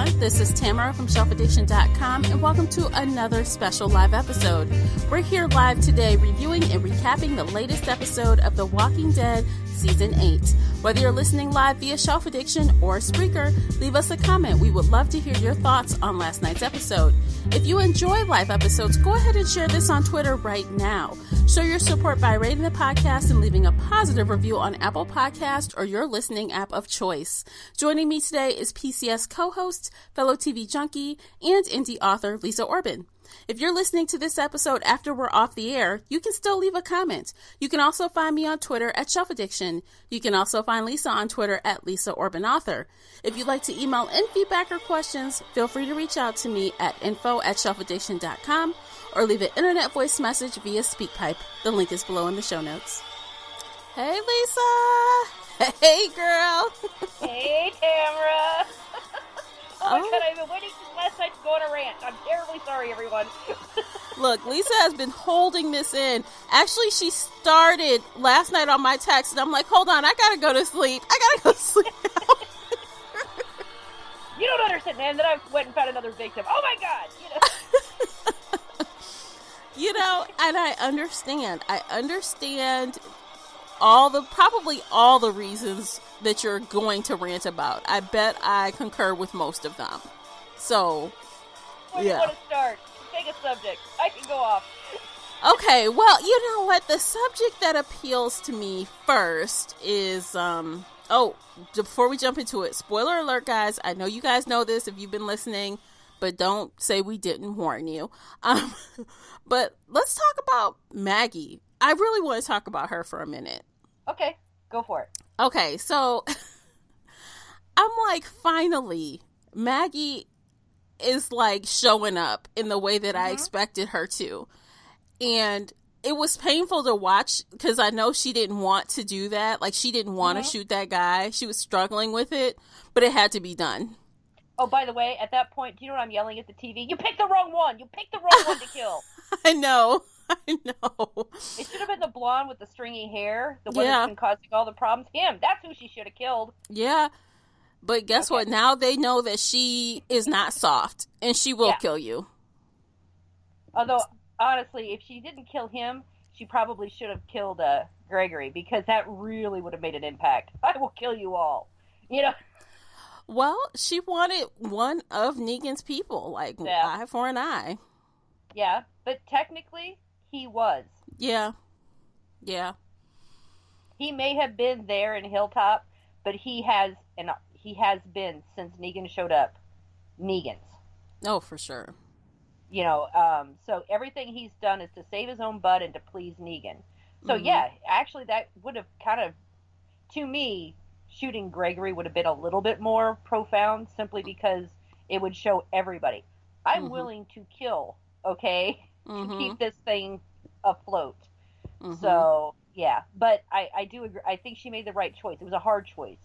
everyone. This is Tamara from shelfaddiction.com, and welcome to another special live episode. We're here live today reviewing and recapping the latest episode of The Walking Dead Season 8. Whether you're listening live via Shelf Addiction or Spreaker, leave us a comment. We would love to hear your thoughts on last night's episode. If you enjoy live episodes, go ahead and share this on Twitter right now. Show your support by rating the podcast and leaving a positive review on Apple Podcast or your listening app of choice. Joining me today is PCS co-host, fellow TV junkie, and indie author Lisa Orban. If you're listening to this episode after we're off the air, you can still leave a comment. You can also find me on Twitter at Shelf Addiction. You can also find Lisa on Twitter at Lisa Orban Author. If you'd like to email in feedback or questions, feel free to reach out to me at info@shelfaddiction.com or leave an internet voice message via SpeakPipe. The link is below in the show notes. Hey, Lisa! Hey, girl! Hey, Tamara! Oh my God, I've been waiting since last night to go on a rant. I'm terribly sorry, everyone. Look, Lisa has been holding this in. Actually, she started last night on my text, and I'm like, hold on, I gotta go to sleep. now. You don't understand, man. Then I went and found another victim. Oh my God! You know, and I understand. I understand probably all the reasons that you're going to rant about. I bet I concur with most of them. So, Where do you want to start? Pick a subject. I can go off. Okay, well, you know what? The subject that appeals to me first is, before we jump into it, spoiler alert, guys. I know you guys know this if you've been listening, but don't say we didn't warn you. But let's talk about Maggie. I really want to talk about her for a minute. Okay, go for it. Okay, so I'm like, finally, Maggie is like showing up in the way that I expected her to. And it was painful to watch because I know she didn't want to do that. Like, she didn't want to shoot that guy. She was struggling with it, but it had to be done. Oh, by the way, at that point, do you know what I'm yelling at the TV? You picked the wrong one! You picked the wrong one to kill! I know. It should have been the blonde with the stringy hair, the one that's been causing all the problems. Him, that's who she should have killed. Yeah, but guess what? Now they know that she is not soft, and she will kill you. Although, honestly, if she didn't kill him, she probably should have killed Gregory, because that really would have made an impact. I will kill you all. You know? Well, she wanted one of Negan's people, like eye for an eye. Yeah, but technically, he was. Yeah. He may have been there in Hilltop, but he has been since Negan showed up. Negan's. Oh, for sure. You know, so everything he's done is to save his own butt and to please Negan. So actually that would have kind of, to me, shooting Gregory would have been a little bit more profound, simply because it would show everybody, I'm willing to kill, to keep this thing afloat. So, yeah. But I do agree. I think she made the right choice. It was a hard choice.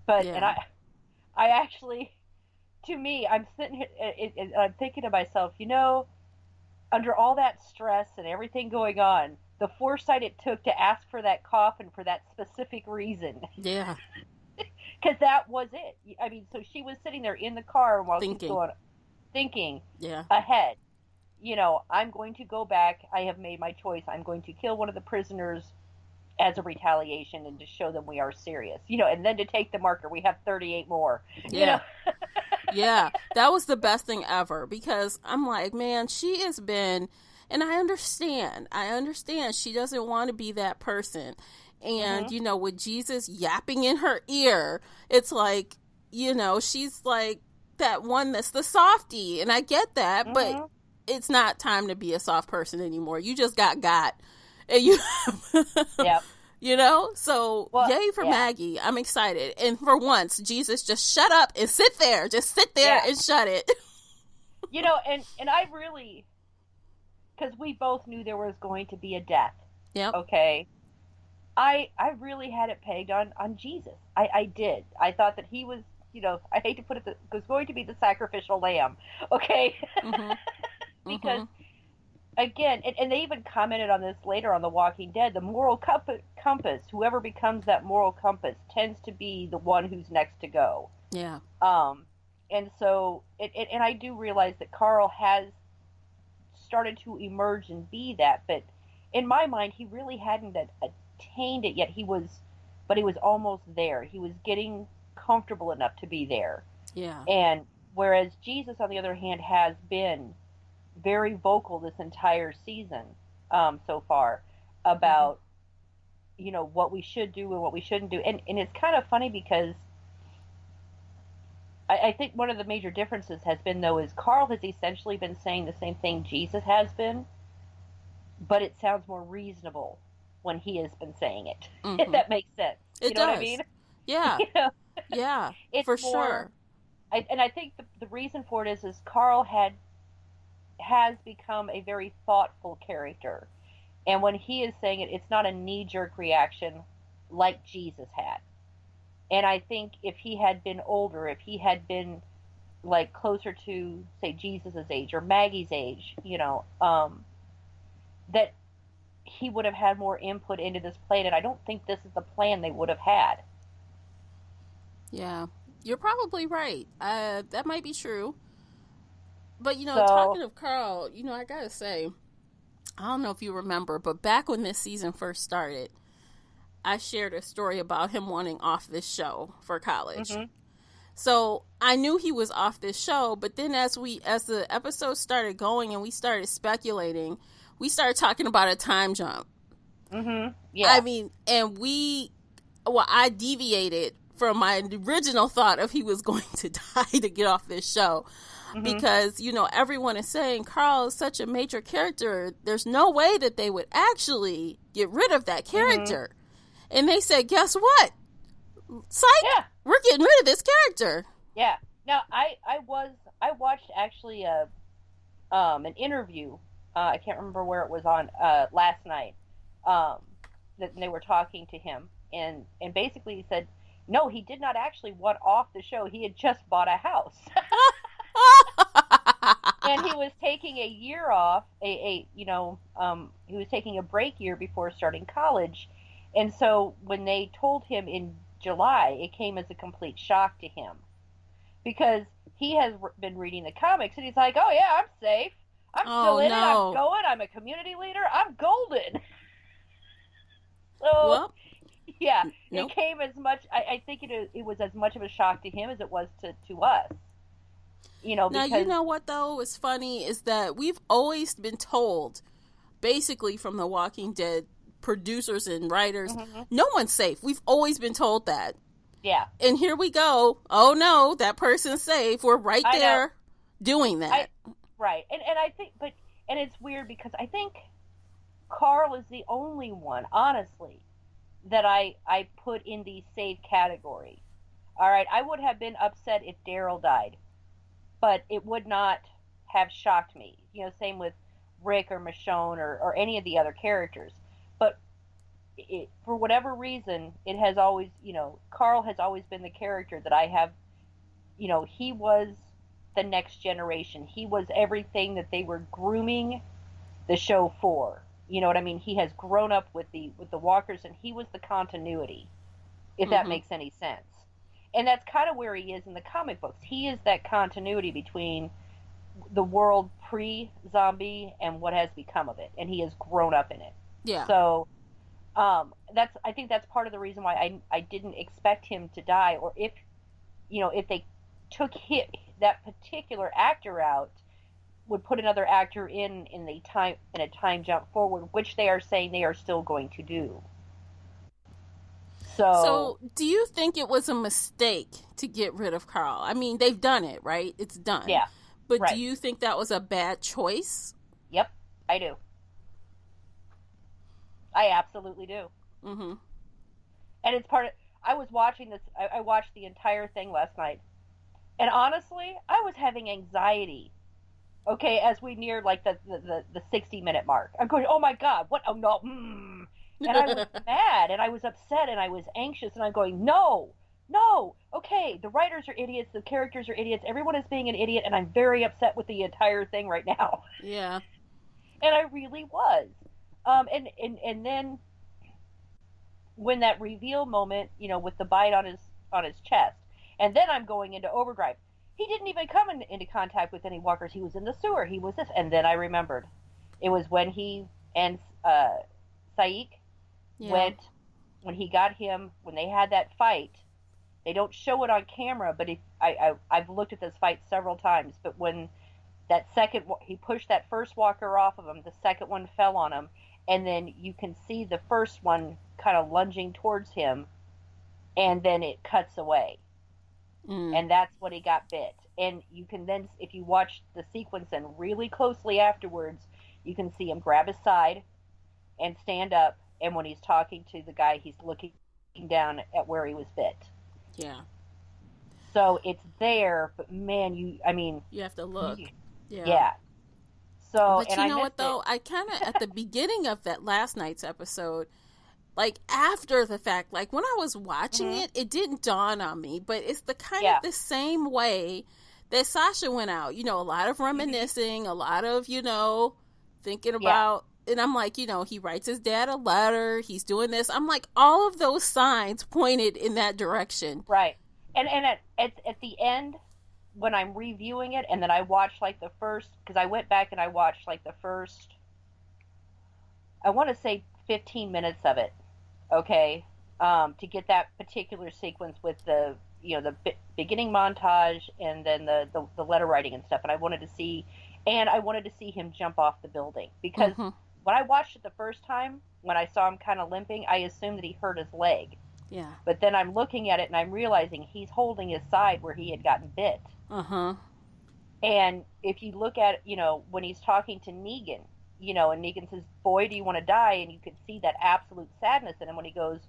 But, and I actually, to me, I'm sitting here, and I'm thinking to myself, you know, under all that stress and everything going on, the foresight it took to ask for that coffin for that specific reason. Yeah. Because that was it. I mean, so she was sitting there in the car while she's going, thinking ahead. You know, I'm going to go back. I have made my choice. I'm going to kill one of the prisoners as a retaliation and to show them we are serious. You know, and then to take the marker. We have 38 more. Yeah. You know? Yeah. That was the best thing ever, because I'm like, man, she has been... And I understand she doesn't want to be that person. And, you know, with Jesus yapping in her ear, it's like, you know, she's like that one that's the softie. And I get that, but it's not time to be a soft person anymore. You just got. And you, you know? So, yay for Maggie. I'm excited. And for once, Jesus, just shut up and sit there. Just sit there and shut it. You know, and I really... Because we both knew there was going to be a death. Yeah. Okay. I really had it pegged on Jesus. I did. I thought that he was, you know, I hate to put it, was going to be the sacrificial lamb. Okay. Because, again, and they even commented on this later on The Walking Dead, the moral compass, whoever becomes that moral compass tends to be the one who's next to go. Yeah. And so, and I do realize that Carl has started to emerge and be that, but in my mind, he really hadn't attained it yet. But he was almost there. He was getting comfortable enough to be there. Yeah. And whereas Jesus, on the other hand, has been very vocal this entire season so far about, what we should do and what we shouldn't do. And it's kind of funny because I think one of the major differences has been, though, is Carl has essentially been saying the same thing Jesus has been, but it sounds more reasonable when he has been saying it, if that makes sense. It does. What I mean? Yeah. Yeah, it's for more, sure. I think the reason for it is Carl has become a very thoughtful character. And when he is saying it, it's not a knee-jerk reaction like Jesus had. And I think if he had been older, if he had been like closer to, say, Jesus's age or Maggie's age, that he would have had more input into this plan. And I don't think this is the plan they would have had. Yeah, you're probably right. That might be true. But, talking of Carl, I gotta say, I don't know if you remember, but back when this season first started, I shared a story about him wanting off this show for college. Mm-hmm. So I knew he was off this show, but then as the episode started going and we started speculating, we started talking about a time jump. Mm-hmm. Yeah. I mean, and I deviated from my original thought of he was going to die to get off this show. Mm-hmm. Because, everyone is saying Carl is such a major character. There's no way that they would actually get rid of that character. Mm-hmm. And they said, guess what? Psych! Yeah. We're getting rid of this character. Yeah. Now, I watched actually an interview. I can't remember where it was on last night. That they were talking to him, and basically he said, no, he did not actually want off the show. He had just bought a house. And he was taking a year off. He was taking a break year before starting college. And so when they told him in July, it came as a complete shock to him. Because he has been reading the comics, and he's like, oh, yeah, I'm safe. I'm still in it. I'm going. I'm a community leader. I'm golden. So, yeah, nope. It came as much, I think it was as much of a shock to him as it was to us. Because... Now, you know what, though, is funny is that we've always been told, basically from The Walking Dead producers and writers, mm-hmm. no one's safe. We've always been told that. Yeah. And here we go. Oh, no, that person's safe. We're right there doing that. Right. And I think, and it's weird because I think Carl is the only one, honestly, that I put in the safe category. All right. I would have been upset if Daryl died, but it would not have shocked me. Same with Rick or Michonne or any of the other characters. But for whatever reason, it has always, Carl has always been the character that I have, he was the next generation. He was everything that they were grooming the show for. You know what I mean? He has grown up with the walkers, and he was the continuity, if mm-hmm. that makes any sense. And that's kind of where he is in the comic books. He is that continuity between the world pre-zombie and what has become of it, and he has grown up in it. Yeah. So I think that's part of the reason why I didn't expect him to die, or if they took that particular actor out, would put another actor in a time jump forward, which they are saying they are still going to do. So do you think it was a mistake to get rid of Carl? I mean, they've done it, right? It's done. Yeah. But right. Do you think that was a bad choice? Yep, I do. I absolutely do. Mm-hmm. And it's part of... I was watching this... I watched the entire thing last night. And honestly, I was having anxiety. Okay, as we neared like the 60-minute mark. I'm going, oh my God, what? Oh no. And I was mad, and I was upset, and I was anxious, and I'm going, no. Okay, the writers are idiots, the characters are idiots, everyone is being an idiot, and I'm very upset with the entire thing right now. Yeah. And I really was. And then when that reveal moment, with the bite on his chest, and then I'm going into overdrive. he didn't even come into contact with any walkers. He was in the sewer. He was this. And then I remembered. It was when he and Saik Yeah. when he got him, when they had that fight. They don't show it on camera, but I've looked at this fight several times. But when he pushed that first walker off of him, the second one fell on him, and then you can see the first one kind of lunging towards him, and then it cuts away. And that's when he got bit. And you can then, if you watch the sequence and really closely afterwards, you can see him grab his side and stand up, and when he's talking to the guy, he's looking down at where he was bit. Yeah. So it's there, but man, you have to look. Yeah. So, but you know what though? I kind of at the beginning of that last night's episode, like after the fact, like when I was watching it didn't dawn on me, but it's the kind of the same way that Sasha went out. You know, a lot of reminiscing, a lot of, thinking about, and I'm like, he writes his dad a letter, he's doing this. I'm like, all of those signs pointed in that direction. Right. And at the end, when I'm reviewing it, and then I watched like the first, because I went back and I watched like the first, I want to say 15 minutes of it, okay, to get that particular sequence with the, the beginning montage and then the letter writing and stuff, and I wanted to see him jump off the building, because when I watched it the first time, when I saw him kind of limping, I assumed that he hurt his leg. Yeah. But then I'm looking at it and I'm realizing he's holding his side where he had gotten bit. And if you look at, when he's talking to Negan, and Negan says, "Boy, do you want to die?" And you could see that absolute sadness in him when he goes,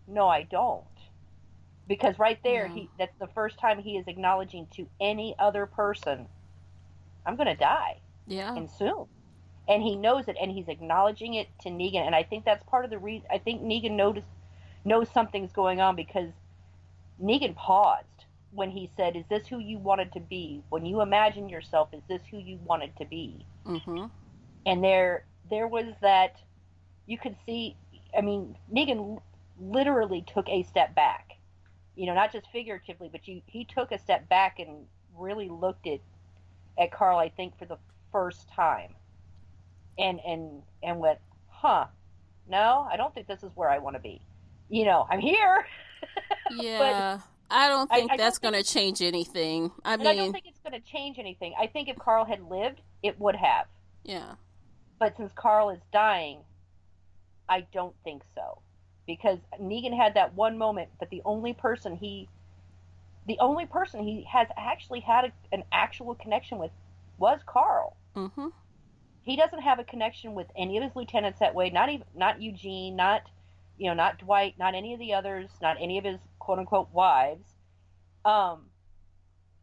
"No, I don't." Because right there, that's the first time he is acknowledging to any other person, "I'm going to die." Yeah. And soon. And he knows it, and he's acknowledging it to Negan. And I think that's part of the reason. I think Negan knows something's going on, because Negan paused when he said, "Is this who you wanted to be? When you imagine yourself, is this who you wanted to be?" And there was that, you could see, Negan literally took a step back, not just figuratively, but he took a step back and really looked at Carl, I think, for the first time, and went, no, I don't think this is where I want to be. I'm here. Yeah. But I don't think that's going to change anything. I don't think it's going to change anything. I think if Carl had lived, it would have. Yeah. But since Carl is dying, I don't think so. Because Negan had that one moment, but the only person he has actually had an actual connection with was Carl. He doesn't have a connection with any of his lieutenants that way. Not Eugene, not Dwight, not any of the others, not any of his quote unquote wives.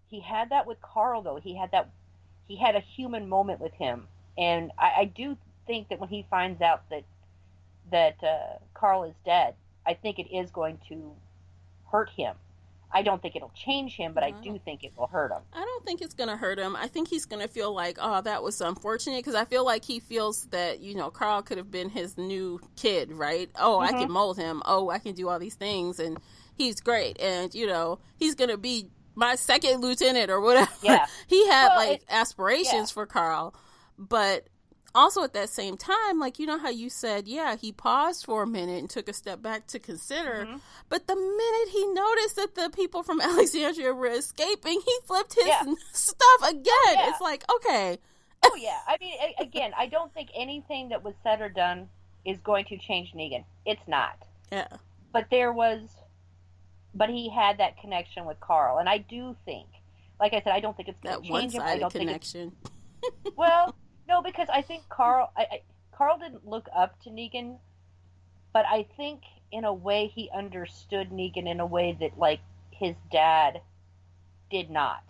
He had that with Carl, though. He had a human moment with him, and I do think that when he finds out that Carl is dead, I think it is going to hurt him. I don't think it'll change him, but I do think it will hurt him. I don't think it's going to hurt him. I think he's going to feel like, oh, that was unfortunate, because I feel like he feels that, Carl could have been his new kid, right? Oh, I can mold him. Oh, I can do all these things, and he's great. And, he's going to be my second lieutenant or whatever. Yeah. He had, aspirations for Carl, but also at that same time, like, how you said, he paused for a minute and took a step back to consider, but the minute he noticed that the people from Alexandria were escaping, he flipped his stuff again. It's like, okay. Oh, yeah. Again, I don't think anything that was said or done is going to change Negan. It's not. Yeah. But he had that connection with Carl, and I do think, like I said, I don't think it's going to change him. I don't connection. Think well, no, because I think Carl didn't look up to Negan, but I think in a way he understood Negan in a way that, like, his dad could not.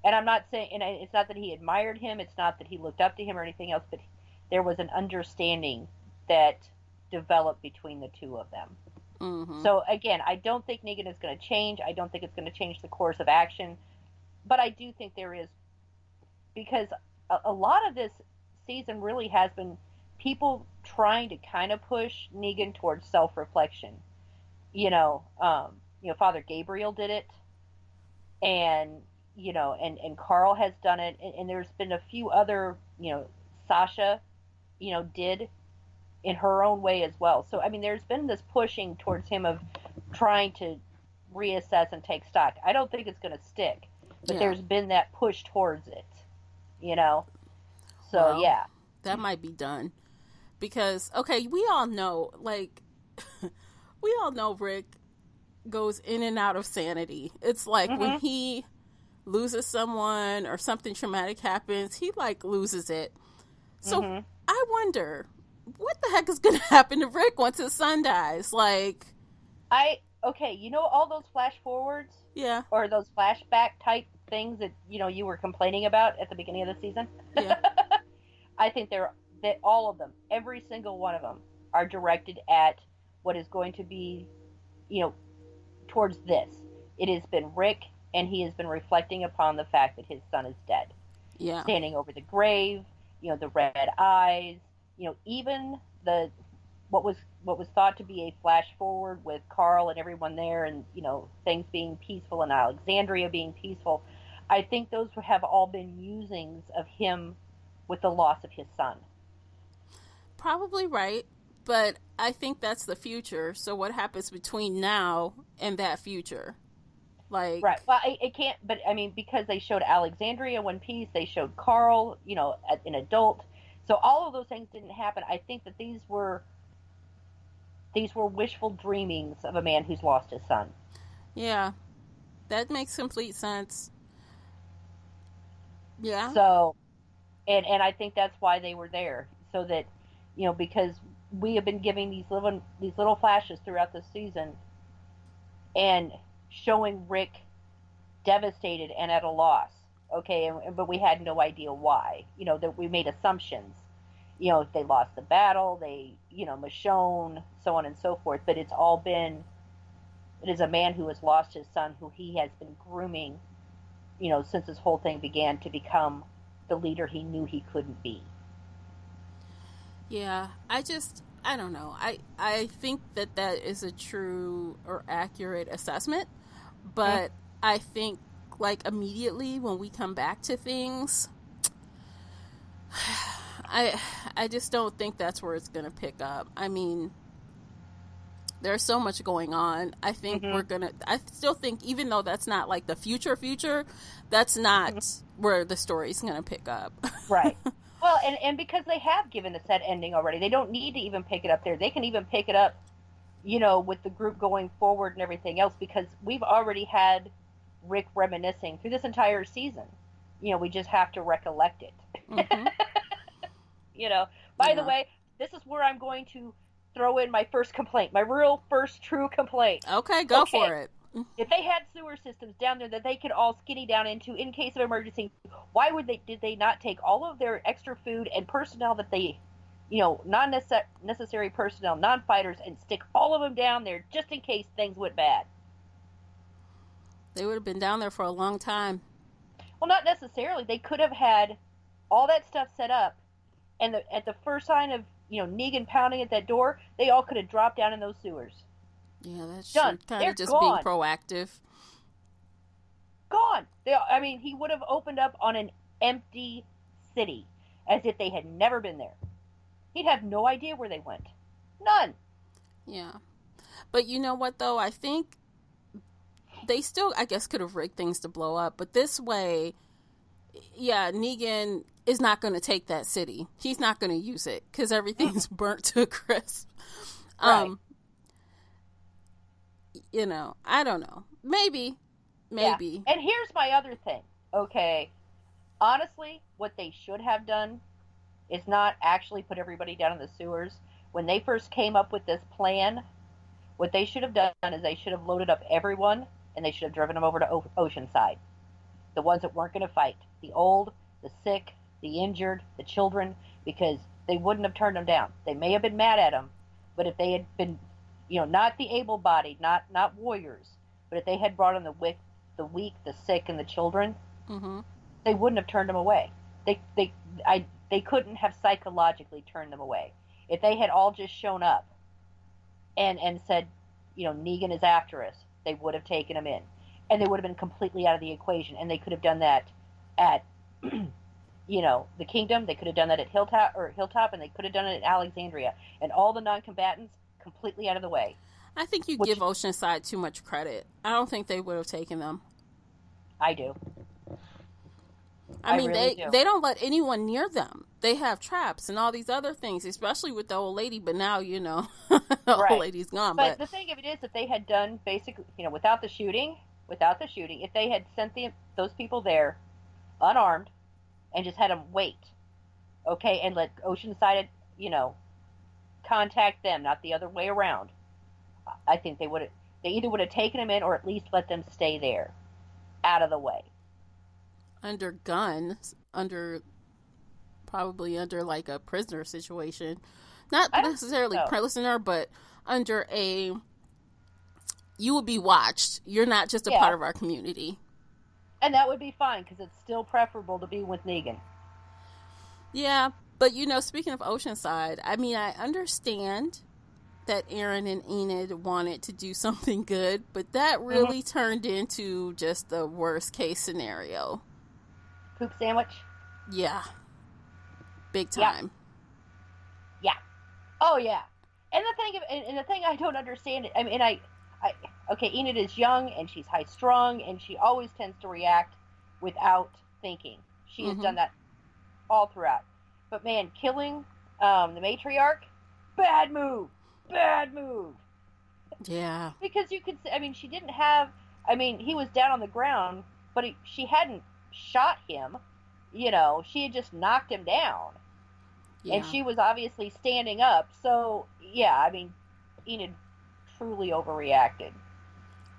And I'm not saying, and it's not that he admired him, it's not that he looked up to him or anything else, but there was an understanding that developed between the two of them. So again, I don't think Negan is going to change. I don't think it's going to change the course of action, but I do think there is, because a lot of this season really has been people trying to kind of push Negan towards self-reflection. Father Gabriel did it. and and Carl has done it, and there's been a few other, Sasha, did in her own way as well. So I mean, there's been this pushing towards him of trying to reassess and take stock. I don't think it's going to stick, but Yeah. there's been that push towards it, you know. So Well, yeah. that might be done because okay, we all know like we all know Rick goes in and out of sanity. It's like when Mhm. he loses someone or something traumatic happens, he like loses it. So Mhm. I wonder what the heck is going to happen to Rick once his son dies. Like, Okay, all those flash forwards yeah, or those flashback type things that you were complaining about at the beginning of the season. yeah, I think that all of them, every single one of them, are directed at what is going to be, you know, towards this. It has been Rick, and he has been reflecting upon the fact that his son is dead, yeah, standing over the grave, the red eyes, even the what was thought to be a flash forward with Carl and everyone there, and things being peaceful and Alexandria being peaceful. I think those have all been musings of him with the loss of his son. probably right. But I think that's the future. So what happens between now and that future? Right. Like, Well, it can't. But I mean, because they showed Alexandria One Piece, they showed Carl, an adult. So all of those things didn't happen. I think that these were wishful dreamings of a man who's lost his son. yeah, that makes complete sense. Yeah, So, and I think that's why they were there, so that because we have been giving these little flashes throughout the season and showing Rick devastated and at a loss. Okay, but we had no idea why. That we made assumptions. They lost the battle, they, Michonne, so on and so forth. But it is a man who has lost his son, who he has been grooming, since this whole thing began, to become the leader he knew he couldn't be. yeah. I don't know. I think that that is a true or accurate assessment, Mm. but I think like immediately when we come back to things, I I just don't think that's where it's going to pick up. I mean, there's so much going on. I think Mm-hmm. I still think even though that's not like the future, that's Mm-hmm. not where the story's going to pick up. Right. Well, and because they have given the set ending already, they don't need to even pick it up there. They can even pick it up, with the group going forward and everything else, because we've already had Rick reminiscing through this entire season. We just have to recollect it. Mhm. you know, by the Yeah. way, this is where I'm going to throw in my first complaint, my real first true complaint. Okay, go for Okay, it. if they had sewer systems down there that they could all skinny down into in case of emergency, why did they not take all of their extra food and personnel that they, non necessary personnel, non fighters, and stick all of them down there just in case things went bad? They would have been down there for a long time. Well, not necessarily. They could have had all that stuff set up, and at the first sign of Negan pounding at that door, they all could have dropped down in those sewers. Yeah, that's true. Done. Kind of They're just being gone. proactive. Gone. I mean, he would have opened up on an empty city as if they had never been there. He'd have no idea where they went. None. Yeah. But you know what, though? I think they still, I guess, could have rigged things to blow up. But this way, yeah, Negan is not going to take that city. He's not going to use it because everything's burnt to a crisp. Right. I don't know. Maybe. Yeah. And here's my other thing. Okay. Honestly, what they should have done is not actually put everybody down in the sewers. When they first came up with this plan, what they should have done is they should have loaded up everyone and they should have driven them over to Oceanside. The ones that weren't going to fight. The old, the sick, the injured, the children, because they wouldn't have turned them down. They may have been mad at them, but if they had been, not the able-bodied, not warriors, but if they had brought in the weak, the sick, and the children, Mm-hmm. they wouldn't have turned them away. They couldn't have psychologically turned them away. If they had all just shown up and said, Negan is after us, they would have taken him in. and they would have been completely out of the equation. And they could have done that at, the Kingdom. They could have done that at Hilltop, and they could have done it at Alexandria. And all the non-combatants completely out of the way. I think you give Oceanside too much credit. I don't think they would have taken them. I do. I mean, they don't let anyone near them. They have traps and all these other things, especially with the old lady. But now, the old lady's gone. But the thing of it is that they had done basically, without the shooting, if they had sent those people there unarmed and just had them wait, okay, and let Oceanside, contact them, not the other way around, I think they either would have taken them in or at least let them stay there, out of the way. Under guns, probably under like a prisoner situation, not necessarily prisoner, but under you would be watched. You're not just a part of our community. And that would be fine, because it's still preferable to be with Negan. Yeah, but speaking of Oceanside, I mean, I understand that Aaron and Enid wanted to do something good, but that really turned into just the worst case scenario. Poop sandwich? Yeah. Big time. Yeah. Oh, yeah. And the thing I don't understand, I mean, okay, Enid is young, and she's high-strung, and she always tends to react without thinking. She has done that all throughout. But, man, killing the matriarch, bad move. Yeah. Because you could say, I mean, she didn't have, I mean, he was down on the ground, but she hadn't shot him. She had just knocked him down. Yeah. And she was obviously standing up. So, yeah, I mean, Enid truly overreacted.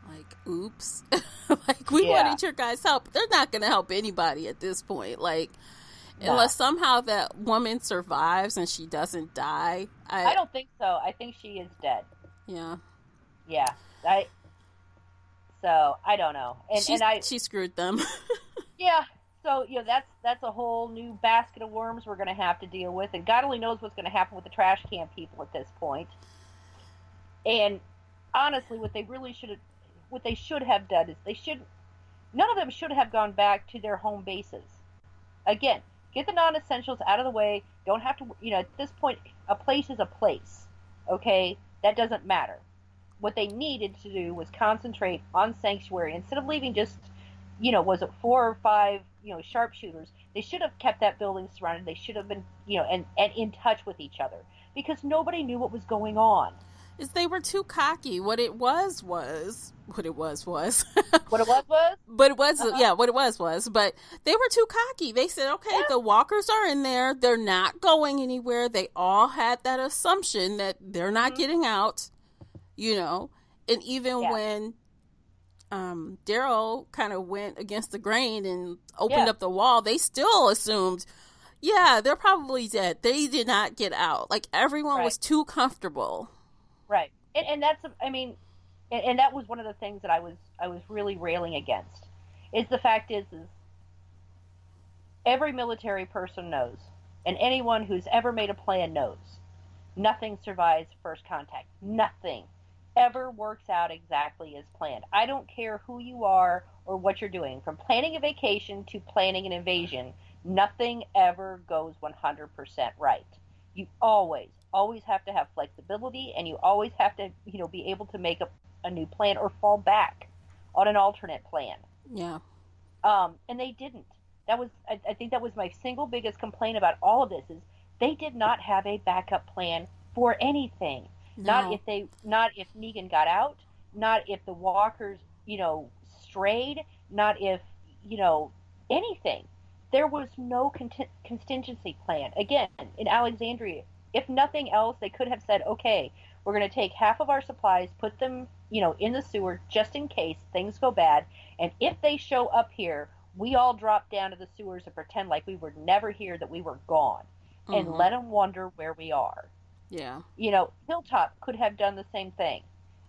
Like, oops. Like, we wanted your guys' help. They're not going to help anybody at this point. Like, unless somehow that woman survives and she doesn't die. I don't think so. I think she is dead. Yeah. Yeah. So, I don't know. She screwed them. Yeah. So, that's a whole new basket of worms we're going to have to deal with. And God only knows what's going to happen with the trash can people at this point. And honestly, what they should have done is none of them should have gone back to their home bases. Again, get the non-essentials out of the way. Don't have to, at this point, a place is a place. Okay? That doesn't matter. What they needed to do was concentrate on Sanctuary. Instead of leaving just, was it 4 or 5, sharpshooters, they should have kept that building surrounded. They should have been, and in touch with each other. Because nobody knew what was going on. Is they were too cocky. What it was. What it was? But it was, but they were too cocky. They said, okay, the walkers are in there. They're not going anywhere. They all had that assumption that they're not getting out, and even when Daryl kind of went against the grain and opened up the wall, they still assumed, they're probably dead. They did not get out. Like, everyone was too comfortable. Right. And that's, I mean, and that was one of the things that I was really railing against. Is the fact is every military person knows, and anyone who's ever made a plan knows, nothing survives first contact. Nothing ever works out exactly as planned. I don't care who you are or what you're doing. From planning a vacation to planning an invasion, nothing ever goes 100% right. You always have to have flexibility, and you always have to, be able to make a new plan or fall back on an alternate plan. Yeah. And they didn't. That was, I think that was my single biggest complaint about all of this is they did not have a backup plan for anything. No. Not if Negan got out, not if the walkers, strayed, not if, anything. There was no contingency plan. Again, in Alexandria, if nothing else, they could have said, okay, we're going to take half of our supplies, put them, in the sewer just in case things go bad. And if they show up here, we all drop down to the sewers and pretend like we were never here, that we were gone, and let them wonder where we are. Yeah. Hilltop could have done the same thing.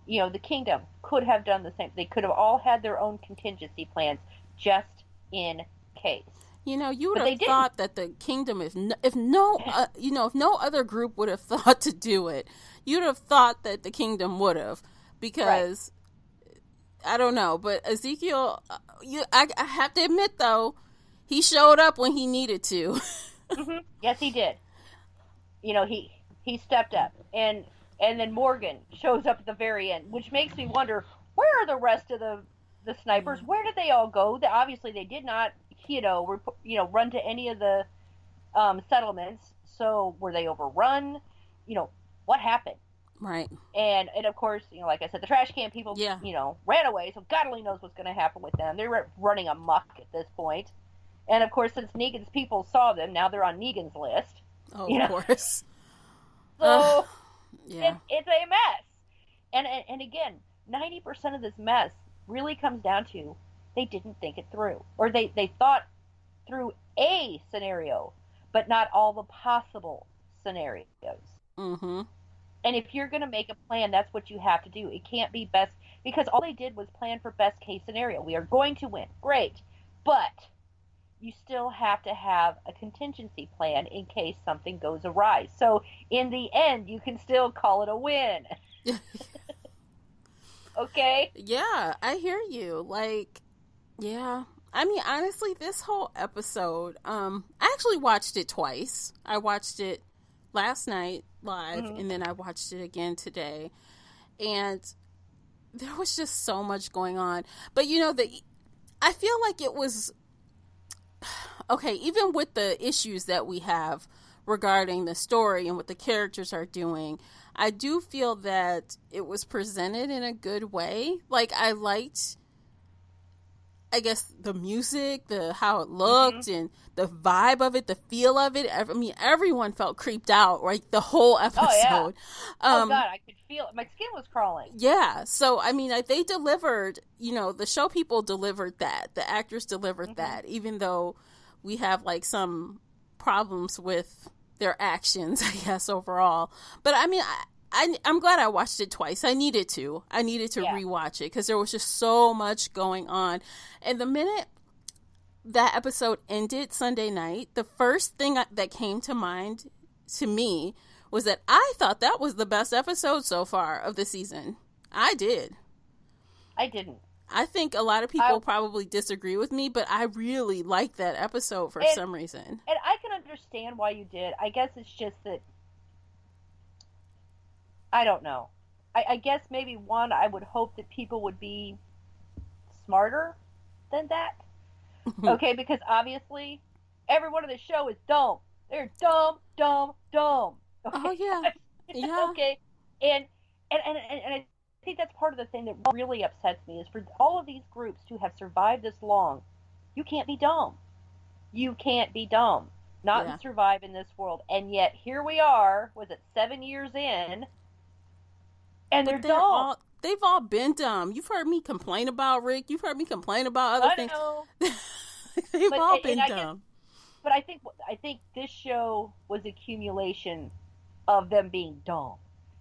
The Kingdom could have done the same. They could have all had their own contingency plans just in case. You would have thought that the Kingdom, if no other group would have thought to do it, you'd have thought that the Kingdom would have, because I don't know, but Ezekiel, I have to admit though, he showed up when he needed to. Yes, he did. You know, he stepped up, and then Morgan shows up at the very end, which makes me wonder, where are the rest of the snipers? Where did they all go? Obviously they did not, run to any of the settlements. So were they overrun? What happened? Right. And of course, like I said, the trash can people, ran away. So God only knows what's going to happen with them. They're running amok at this point. And of course, since Negan's people saw them, now they're on Negan's list. Oh, of course. So yeah, it's a mess. And again, 90% of this mess really comes down to they didn't think it through, or they thought through a scenario, but not all the possible scenarios. Mm-hmm. And if you're going to make a plan, that's what you have to do. It can't be best, because all they did was plan for best case scenario. We are going to win. Great. But you still have to have a contingency plan in case something goes awry. So in the end, you can still call it a win. Okay? Yeah, I hear you. Like, yeah. I mean, honestly, this whole episode, I actually watched it twice. I watched it last night live, and then I watched it again today. And there was just so much going on. But, I feel like it was, okay, even with the issues that we have regarding the story and what the characters are doing, I do feel that it was presented in a good way. Like, I liked, I guess, the music, how it looked, and the vibe of it, the feel of it. I mean, everyone felt creeped out, right? The whole episode. Oh, yeah. Oh, God, I could feel it. My skin was crawling. Yeah. So, I mean, they delivered, the show people delivered that. The actors delivered that, even though we have, like, some problems with their actions, I guess, overall. But, I mean, I'm glad I watched it twice. I needed to rewatch it because there was just so much going on. And the minute that episode ended Sunday night, the first thing that came to mind to me was that I thought that was the best episode so far of the season. I did. I didn't. I think a lot of people probably disagree with me, but I really liked that episode for some reason. And I can understand why you did. I guess it's just that, I don't know. I guess maybe one, I would hope that people would be smarter than that. Okay, because obviously everyone on the show is dumb. They're dumb, dumb, dumb. Okay? Oh yeah. Yeah. Okay. And I think that's part of the thing that really upsets me is for all of these groups to have survived this long, you can't be dumb. You can't be dumb. Not to survive in this world. And yet here we are, was it 7 years in, and they're dumb. They've all been dumb. You've heard me complain about Rick. You've heard me complain about other things. Know. They've all been dumb. But I think this show was accumulation of them being dumb.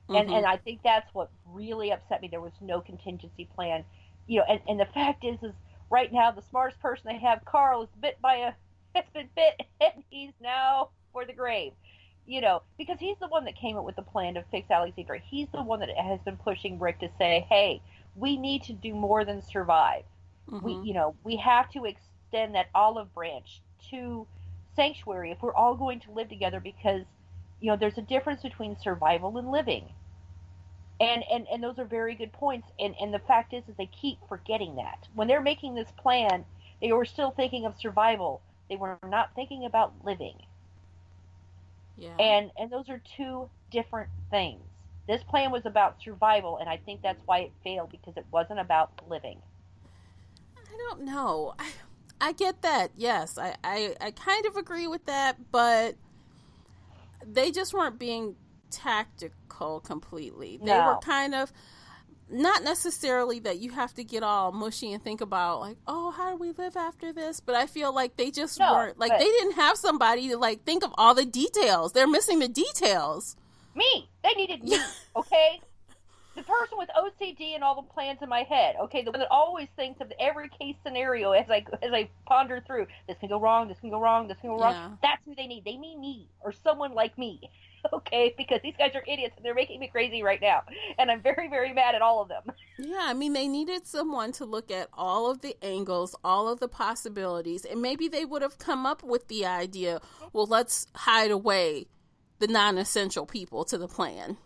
And I think that's what really upset me. There was no contingency plan. And the fact is right now the smartest person they have, Carl, has been bit, and he's now for the grave. Because he's the one that came up with the plan to fix Alexandria. He's the one that has been pushing Rick to say, hey, we need to do more than survive. We have to extend that olive branch to Sanctuary if we're all going to live together, because, there's a difference between survival and living. And those are very good points. And the fact is they keep forgetting that. When they're making this plan, they were still thinking of survival. They were not thinking about living. Yeah. And those are two different things. This plan was about survival, and I think that's why it failed, because it wasn't about living. I don't know. I get that. Yes, I kind of agree with that, but they just weren't being tactical completely. They were kind of, not necessarily that you have to get all mushy and think about, like, oh, how do we live after this? But I feel like they just weren't, like, they didn't have somebody to, like, think of all the details. They're missing the details. Me. They needed me, okay? The person with OCD and all the plans in my head, okay? The one that always thinks of every case scenario as I ponder through, this can go wrong, this can go wrong, this can go wrong. Yeah. That's who they need. They need me, or someone like me, okay? Because these guys are idiots and they're making me crazy right now. And I'm very, very mad at all of them. Yeah, I mean, they needed someone to look at all of the angles, all of the possibilities, and maybe they would have come up with the idea, well, let's hide away the non-essential people to the plan.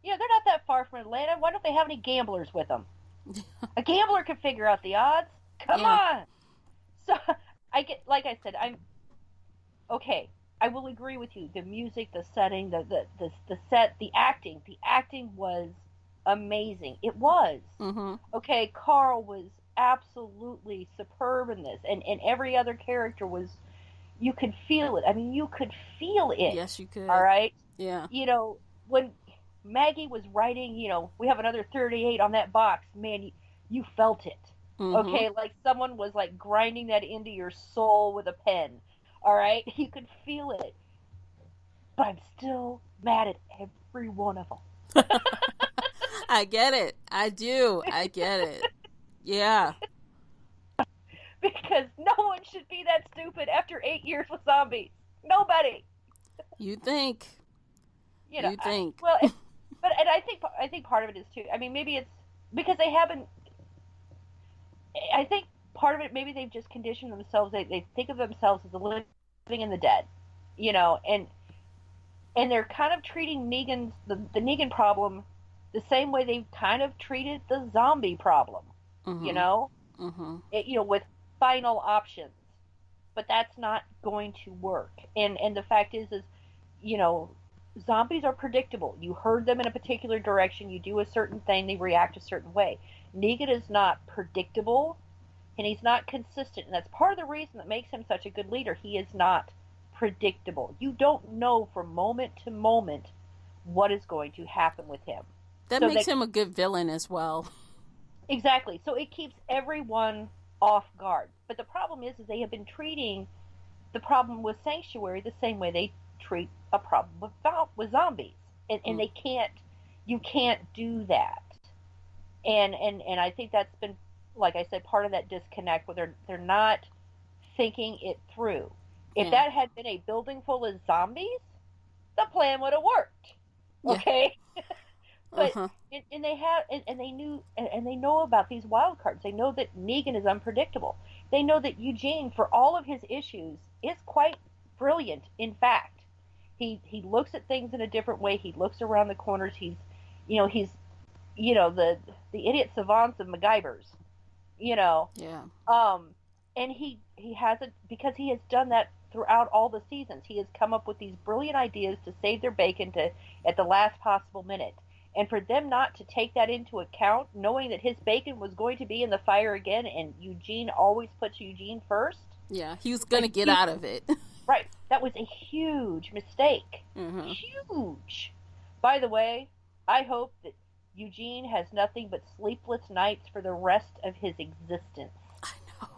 Yeah, they're not that far from Atlanta. Why don't they have any gamblers with them? A gambler can figure out the odds. Come on. So, like I said, okay. I will agree with you. The music, the setting, the set, the acting was amazing. It was. Mm-hmm. Okay, Carl was absolutely superb in this, and every other character was. You could feel it. I mean, you could feel it. Yes, you could. All right. Yeah. When Maggie was writing, we have another 38 on that box. Man, you felt it. Mm-hmm. Okay, like someone was like grinding that into your soul with a pen. All right, you could feel it. But I'm still mad at every one of them. I get it. I do. I get it. Yeah. Because no one should be that stupid after 8 years with zombies. Nobody. You think. You think. And I think part of it is too. I mean, maybe it's because they haven't. I think part of it, maybe they've just conditioned themselves. They think of themselves as the living and the dead, and they're kind of treating the Negan problem the same way they've kind of treated the zombie problem, Mm-hmm. With final options. But that's not going to work. And the fact is, zombies are predictable. You herd them in a particular direction, you do a certain thing, they react a certain way. Negan is not predictable, and he's not consistent, and that's part of the reason that makes him such a good leader. He is not predictable. You don't know from moment to moment what is going to happen with him. That makes him a good villain as well. Exactly. So it keeps everyone off guard. But the problem is they have been treating the problem with Sanctuary the same way they treat a problem with zombies. And you can't do that. And I think that's been, like I said, part of that disconnect where they're not thinking it through. If that had been a building full of zombies, the plan would have worked. Okay? But and they have and they knew and they know about these wild cards. They know that Negan is unpredictable. They know that Eugene, for all of his issues, is quite brilliant. In fact, he looks at things in a different way. He looks around the corners. He's the idiot savants of MacGyver's. Yeah. And he hasn't, because he has done that throughout all the seasons. He has come up with these brilliant ideas to save their bacon at the last possible minute. And for them not to take that into account, knowing that his bacon was going to be in the fire again, and Eugene always puts Eugene first. Yeah, he was going to get out of it. Right. That was a huge mistake. Mm-hmm. Huge. By the way, I hope that Eugene has nothing but sleepless nights for the rest of his existence. I know.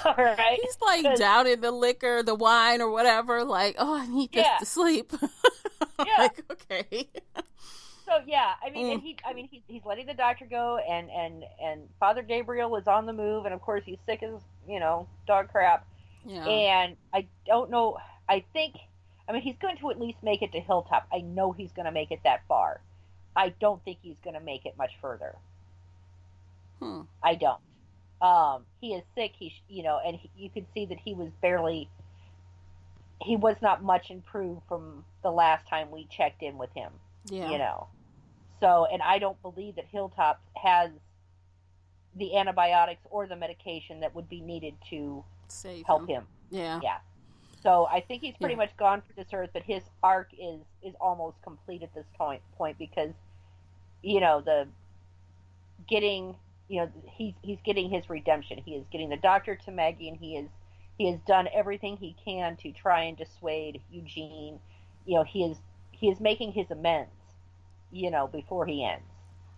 All right. He's like down in the liquor, the wine, or whatever. Like, oh, I need this to sleep. Yeah. Like, okay. So yeah, he's letting the doctor go, and Father Gabriel is on the move, and of course he's sick as dog crap. Yeah. And I don't know. He's going to at least make it to Hilltop. I know he's going to make it that far. I don't think he's going to make it much further. I don't. He is sick. You could see that he was not much improved from the last time we checked in with him. Yeah. So, and I don't believe that Hilltop has the antibiotics or the medication that would be needed to help him. Yeah. Yeah. So I think he's pretty much gone for this earth, but his arc is almost complete at this point because, he's getting his redemption. He is getting the doctor to Maggie, and he has done everything he can to try and dissuade Eugene. He is making his amends, before he ends.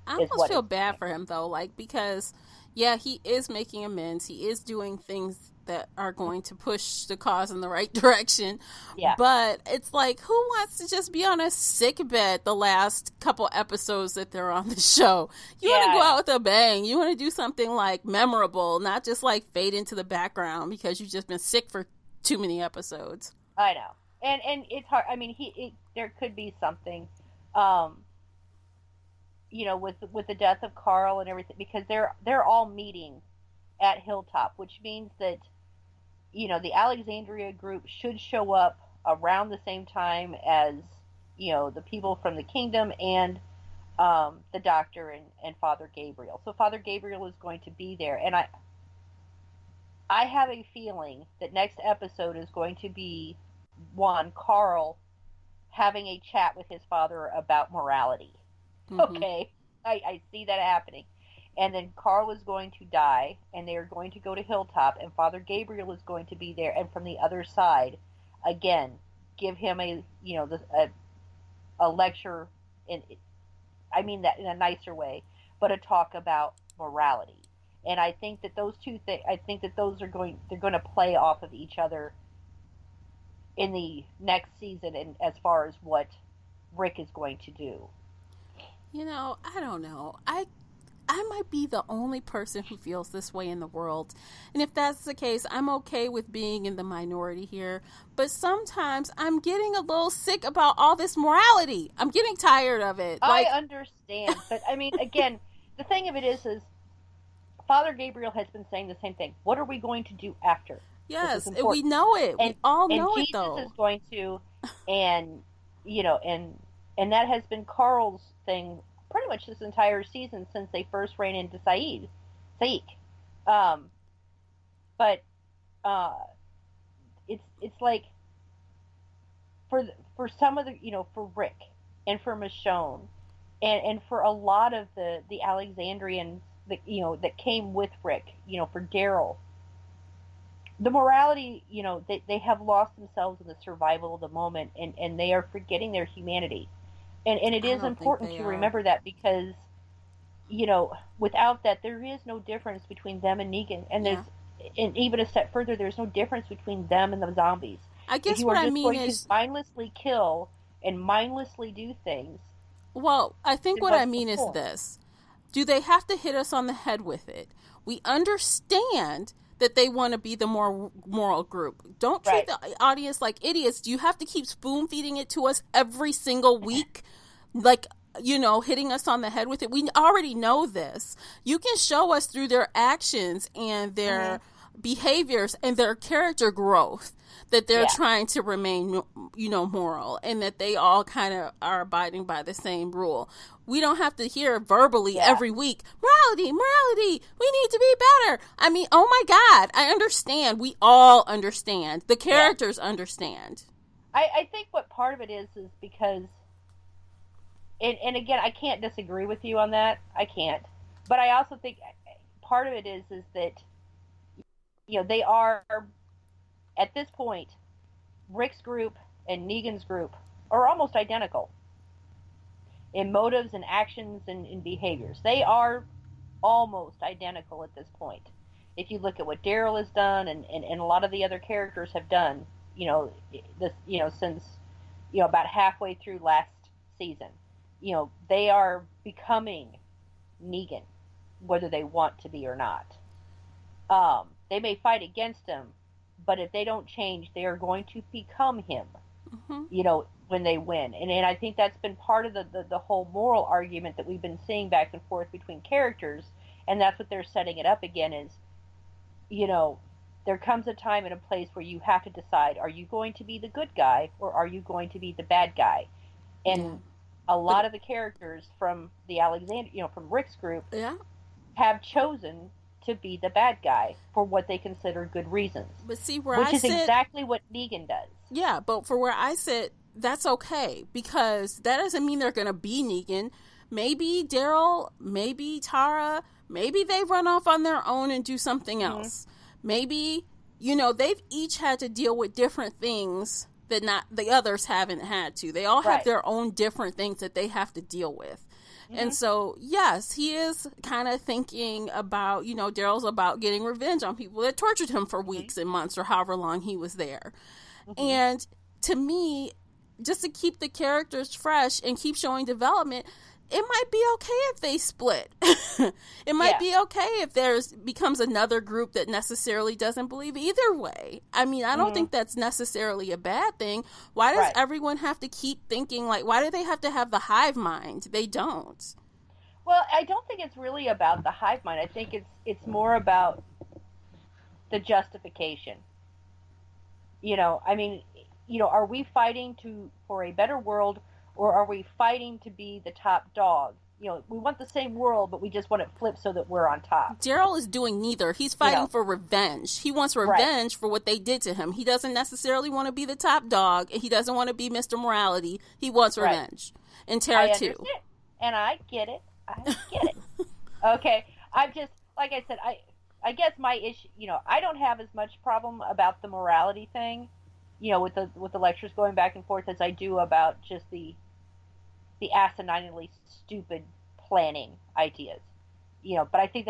I almost feel bad for him though, because he is making amends. He is doing things that are going to push the cause in the right direction. Yeah. But it's like, who wants to just be on a sick bed the last couple episodes that they're on the show? You want to go out with a bang. You want to do something like memorable, not just like fade into the background because you've just been sick for too many episodes. I know. and it's hard. I mean, there could be something, um, with the death of Carl and everything, because they're all meeting at Hilltop, which means that the Alexandria group should show up around the same time as the people from the kingdom and the doctor and Father Gabriel. So Father Gabriel is going to be there, and I have a feeling that next episode is going to be Carl having a chat with his father about morality. Mm-hmm. Okay, I see that happening. And then Carl is going to die, and they are going to go to Hilltop, and Father Gabriel is going to be there, and from the other side, again, give him a lecture, I mean that in a nicer way, but a talk about morality. And I think that those two things, they're going to play off of each other in the next season, and as far as what Rick is going to do. I don't know. I might be the only person who feels this way in the world. And if that's the case, I'm okay with being in the minority here. But sometimes I'm getting a little sick about all this morality. I'm getting tired of it. I understand. But, I mean, again, the thing of it is Father Gabriel has been saying the same thing. What are we going to do after? Yes, we know it. We all know it, though. And Jesus is going to, and that has been Carl's thing pretty much this entire season since they first ran into Saeed. But it's like for some of the for Rick and for Michonne and for a lot of the Alexandrians that came with Rick, for Daryl, the morality, they have lost themselves in the survival of the moment, and they are forgetting their humanity. And it is important to remember that, because, without that, there is no difference between them and Negan. And and even a step further, there's no difference between them and the zombies. I guess what I mean is, to mindlessly kill and mindlessly do things. Well, I think what I mean is this. Do they have to hit us on the head with it? We understand that they want to be the more moral group. Don't treat the audience like idiots. Do you have to keep spoon feeding it to us every single week? Like, hitting us on the head with it. We already know this. You can show us through their actions and their behaviors and their character growth that they're trying to remain, moral, and that they all kind of are abiding by the same rule. We don't have to hear verbally every week, morality, we need to be better. I mean, oh my God, I understand. We all understand. The characters understand. I think what part of it is because, and again, I can't disagree with you on that. I can't. But I also think part of it is that, they are, at this point, Rick's group and Negan's group are almost identical in motives and actions and in behaviors. They are almost identical at this point. If you look at what Daryl has done and a lot of the other characters have done, since, about halfway through last season, they are becoming Negan, whether they want to be or not. They may fight against him, but if they don't change, they are going to become him, when they win. And I think that's been part of the whole moral argument that we've been seeing back and forth between characters, and that's what they're setting it up again is, there comes a time and a place where you have to decide, are you going to be the good guy or are you going to be the bad guy? And a lot of the characters from the from Rick's group have chosen to be the bad guy for what they consider good reasons. But see, which is exactly what Negan does. Yeah, but for where I sit, that's okay, because that doesn't mean they're going to be Negan. Maybe Daryl, maybe Tara, maybe they run off on their own and do something else. Maybe, they've each had to deal with different things that not the others haven't had to. They all have their own different things that they have to deal with. And so, yes, he is kind of thinking about, Daryl's about getting revenge on people that tortured him for weeks and months or however long he was there. And to me, just to keep the characters fresh and keep showing development, it might be okay if they split. It might be okay if there's becomes another group that necessarily doesn't believe either way. I mean, I don't think that's necessarily a bad thing. Why does everyone have to keep thinking, like, why do they have to have the hive mind? They don't. Well, I don't think it's really about the hive mind. I think it's more about the justification. You know, I mean, you know, are we fighting for a better world, or are we fighting to be the top dog? You know, we want the same world, but we just want it flipped so that we're on top. Daryl is doing neither. He's fighting for revenge. He wants revenge for what they did to him. He doesn't necessarily want to be the top dog. He doesn't want to be Mr. Morality. He wants revenge. And Tara, too. And I get it. Okay. I'm just, like I said, I guess my issue, you know, I don't have as much problem about the morality thing, you know, with the lectures going back and forth, as I do about just the asininely stupid planning ideas, you know. But I think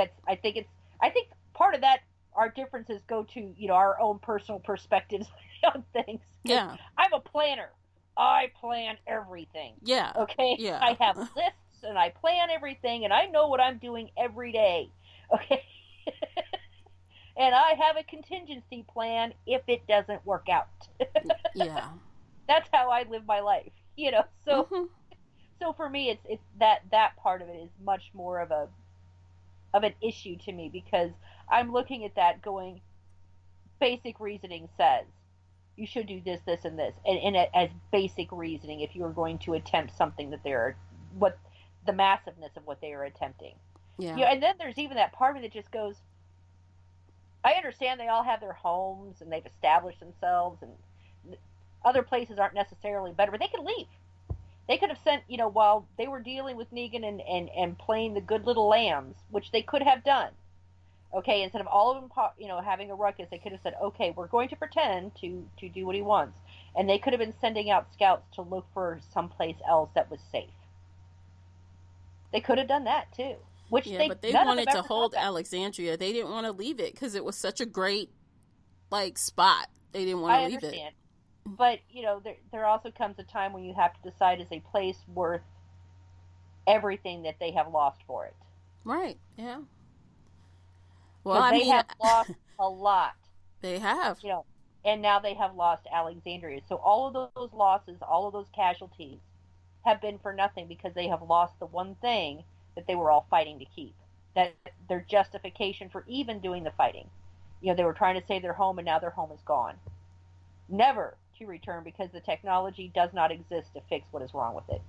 part of that, our differences go to, you know, our own personal perspectives on things. Yeah. I'm a planner. I plan everything. Yeah. Okay. Yeah. I have lists and I plan everything and I know what I'm doing every day. Okay. And I have a contingency plan if it doesn't work out. Yeah. That's how I live my life, you know. So so for me it's that part of it is much more of an issue to me, because I'm looking at that going, basic reasoning says you should do this, this, and this, and as basic reasoning if you are going to attempt something that what the massiveness of what they are attempting. Yeah. You know, and then there's even that part of it that just goes, I understand they all have their homes and they've established themselves and other places aren't necessarily better, but they could leave. They could have sent, you know, while they were dealing with Negan and playing the good little lambs, which they could have done. Okay, instead of all of them, you know, having a ruckus, they could have said, okay, we're going to pretend to do what he wants. And they could have been sending out scouts to look for someplace else that was safe. They could have done that too. But they wanted to hold Alexandria. They didn't want to leave it because it was such a great, like, spot. They didn't want to leave it. But, you know, there also comes a time when you have to decide, is a place worth everything that they have lost for it? Right, yeah. Well, I mean, they have lost a lot. They have. You know, and now they have lost Alexandria. So all of those losses, all of those casualties have been for nothing, because they have lost the one thing that they were all fighting to keep. That their justification for even doing the fighting. You know, they were trying to save their home, and now their home is gone. Never to return, because the technology does not exist to fix what is wrong with it.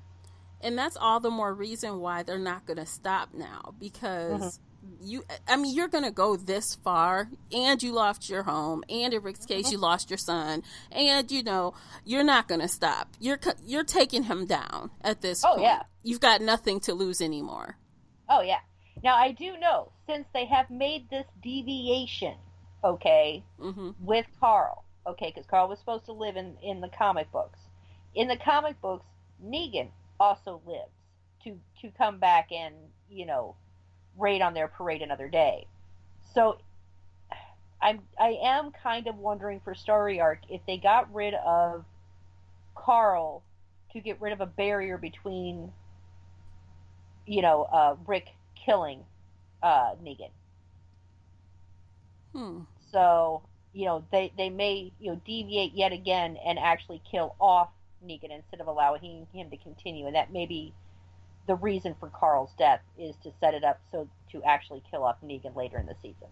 And that's all the more reason why they're not going to stop now, because you're going to go this far, and you lost your home, and in Rick's case, you lost your son, and, you know, you're not going to stop. You're taking him down at this point. Yeah. You've got nothing to lose anymore. Oh, yeah. Now, I do know, since they have made this deviation, okay, with Carl, okay, because Carl was supposed to live in the comic books. In the comic books, Negan also lives to come back and, you know, raid on their parade another day. So I am kind of wondering for story arc if they got rid of Carl to get rid of a barrier between, you know, Rick killing Negan. So, you know, they may, you know, deviate yet again and actually kill off Negan instead of allowing him to continue, and that may be the reason for Carl's death, is to set it up so to actually kill off Negan later in the season.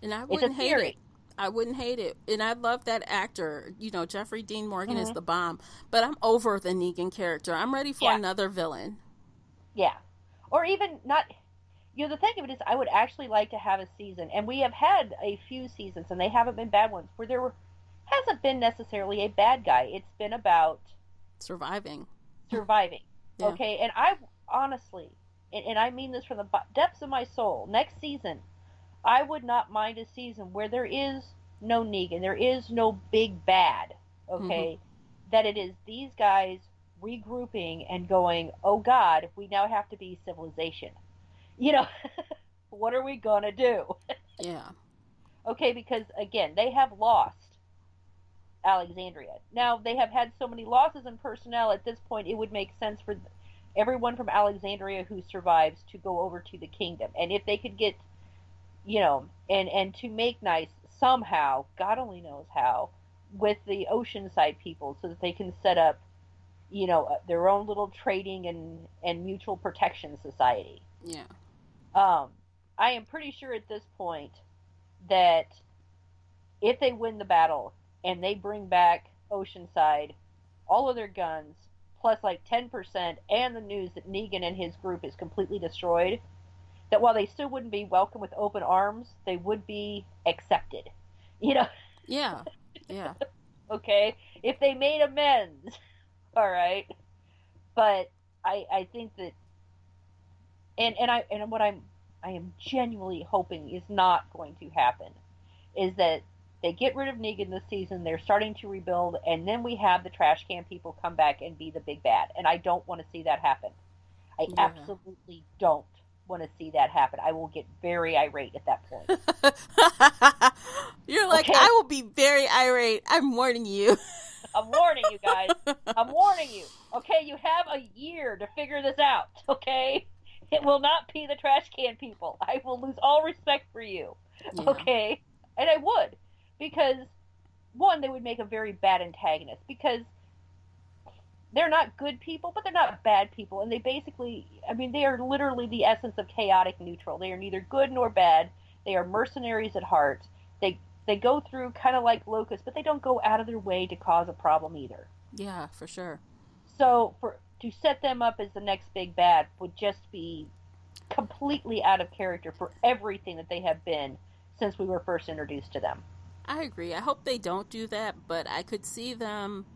And I wouldn't hate it. I wouldn't hate it. And I love that actor. You know, Jeffrey Dean Morgan is the bomb. But I'm over the Negan character. I'm ready for another villain. Yeah. Or even not... You know, the thing of it is, I would actually like to have a season, and we have had a few seasons, and they haven't been bad ones, where hasn't been necessarily a bad guy. It's been about... Surviving. Yeah. Okay? And I honestly, and I mean this from the depths of my soul, next season, I would not mind a season where there is no Negan, there is no big bad, okay? That it is these guys regrouping and going, oh God, we now have to be civilization. You know, what are we gonna do? Yeah. Okay, because again, they have lost Alexandria. Now, they have had so many losses in personnel at this point, it would make sense everyone from Alexandria who survives to go over to the kingdom. And if they could get, you know, and to make nice somehow, God only knows how, with the Oceanside people so that they can set up, you know, their own little trading and mutual protection society. Yeah. I am pretty sure at this point that if they win the battle and they bring back Oceanside, all of their guns, plus like 10%, and the news that Negan and his group is completely destroyed, that while they still wouldn't be welcome with open arms, they would be accepted. You know? Yeah. Yeah. Okay? If they made amends. All right? But I think that and what I am genuinely hoping is not going to happen is that they get rid of Negan this season, they're starting to rebuild, and then we have the trash can people come back and be the big bad. And I don't want to see that happen. I absolutely don't want to see that happen. I will get very irate at that point. You're like, okay. I will be very irate. I'm warning you. I'm warning you guys. I'm warning you. Okay, you have a year to figure this out. Okay? It will not be the trash can people. I will lose all respect for you. Yeah. Okay? And I would. Because, one, they would make a very bad antagonist. Because they're not good people, but they're not bad people. And they basically, I mean, they are literally the essence of chaotic neutral. They are neither good nor bad. They are mercenaries at heart. They go through kind of like locusts, but they don't go out of their way to cause a problem either. Yeah, for sure. So to set them up as the next big bad would just be completely out of character for everything that they have been since we were first introduced to them. I agree. I hope they don't do that, but I could see them